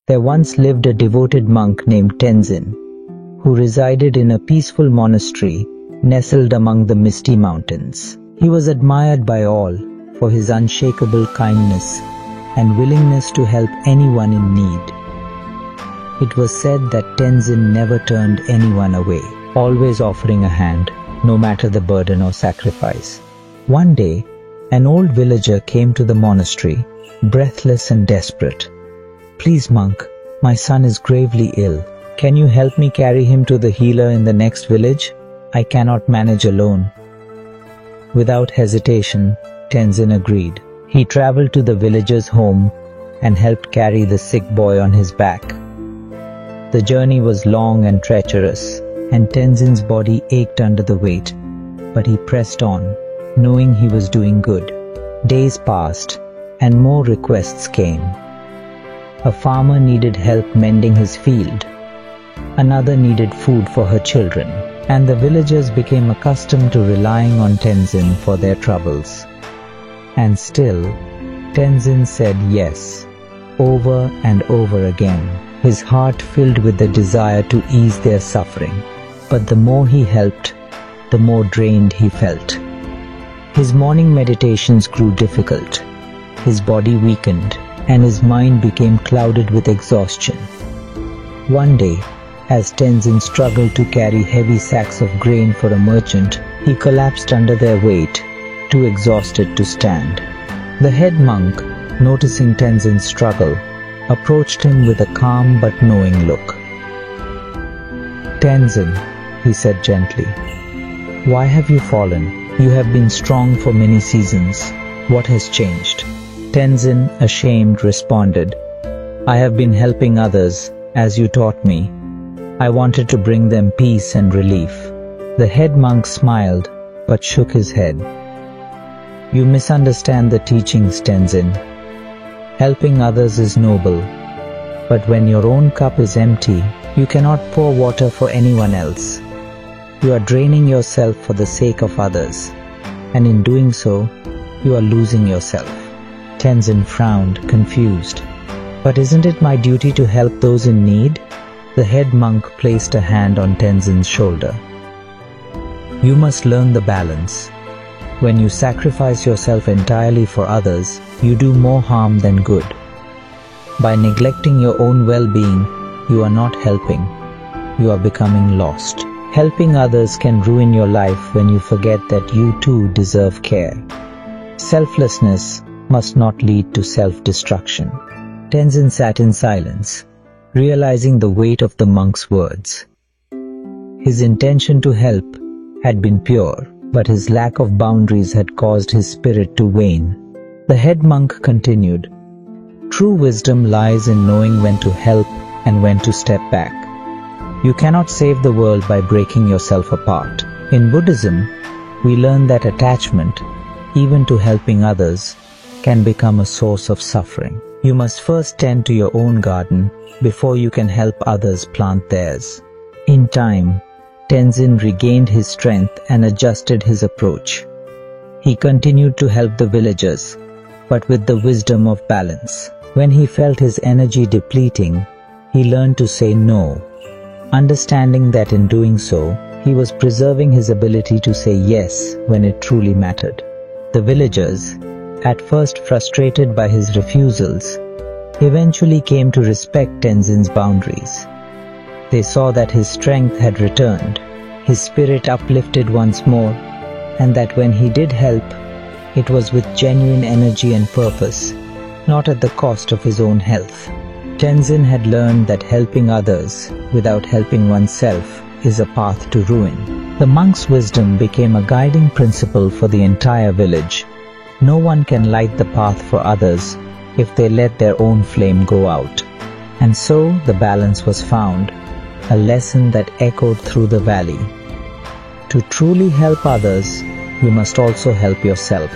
There once lived a devoted monk named Tenzin, who resided in a peaceful monastery nestled among the misty mountains. He was admired by all for his unshakable kindness and willingness to help anyone in need. It was said that Tenzin never turned anyone away, always offering a hand, no matter the burden or sacrifice. One day, an old villager came to the monastery, breathless and desperate. "Please, monk, my son is gravely ill. Can you help me carry him to the healer in the next village? I cannot manage alone." Without hesitation, Tenzin agreed. He traveled to the villager's home and helped carry the sick boy on his back. The journey was long and treacherous, and Tenzin's body ached under the weight, but he pressed on, knowing he was doing good. Days passed, and more requests came. A farmer needed help mending his field. Another needed food for her children, and the villagers became accustomed to relying on Tenzin for their troubles. And still, Tenzin said yes, over and over again, his heart filled with the desire to ease their suffering. But the more he helped, the more drained he felt. His morning meditations grew difficult, his body weakened, and his mind became clouded with exhaustion. One day, as Tenzin struggled to carry heavy sacks of grain for a merchant, he collapsed under their weight, too exhausted to stand. The head monk, noticing Tenzin's struggle, approached him with a calm but knowing look. "Tenzin," he said gently, "why have you fallen? You have been strong for many seasons. What has changed?" Tenzin, ashamed, responded, "I have been helping others, as you taught me. I wanted to bring them peace and relief." The head monk smiled, but shook his head. "You misunderstand the teachings, Tenzin. Helping others is noble, but when your own cup is empty, you cannot pour water for anyone else. You are draining yourself for the sake of others, and in doing so, you are losing yourself." Tenzin frowned, confused. "But isn't it my duty to help those in need?" The head monk placed a hand on Tenzin's shoulder. "You must learn the balance. When you sacrifice yourself entirely for others, you do more harm than good. By neglecting your own well-being, you are not helping. You are becoming lost. Helping others can ruin your life when you forget that you too deserve care. Selflessness must not lead to self-destruction." Tenzin sat in silence, realizing the weight of the monk's words. His intention to help had been pure, but his lack of boundaries had caused his spirit to wane. The head monk continued, "True wisdom lies in knowing when to help and when to step back. You cannot save the world by breaking yourself apart. In Buddhism, we learn that attachment, even to helping others, can become a source of suffering. You must first tend to your own garden before you can help others plant theirs." In time, Tenzin regained his strength and adjusted his approach. He continued to help the villagers, but with the wisdom of balance. When he felt his energy depleting, he learned to say no, understanding that in doing so, he was preserving his ability to say yes when it truly mattered. The villagers, at first frustrated by his refusals, eventually came to respect Tenzin's boundaries. They saw that his strength had returned, his spirit uplifted once more, and that when he did help, it was with genuine energy and purpose, not at the cost of his own health. Tenzin had learned that helping others without helping oneself is a path to ruin. The monk's wisdom became a guiding principle for the entire village. No one can light the path for others if they let their own flame go out. And so the balance was found, a lesson that echoed through the valley. To truly help others, you must also help yourself.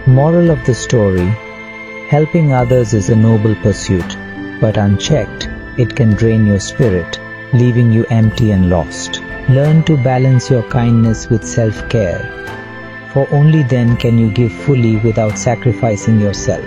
Moral of the story: helping others is a noble pursuit, but unchecked, it can drain your spirit, leaving you empty and lost. Learn to balance your kindness with self-care, for only then can you give fully without sacrificing yourself.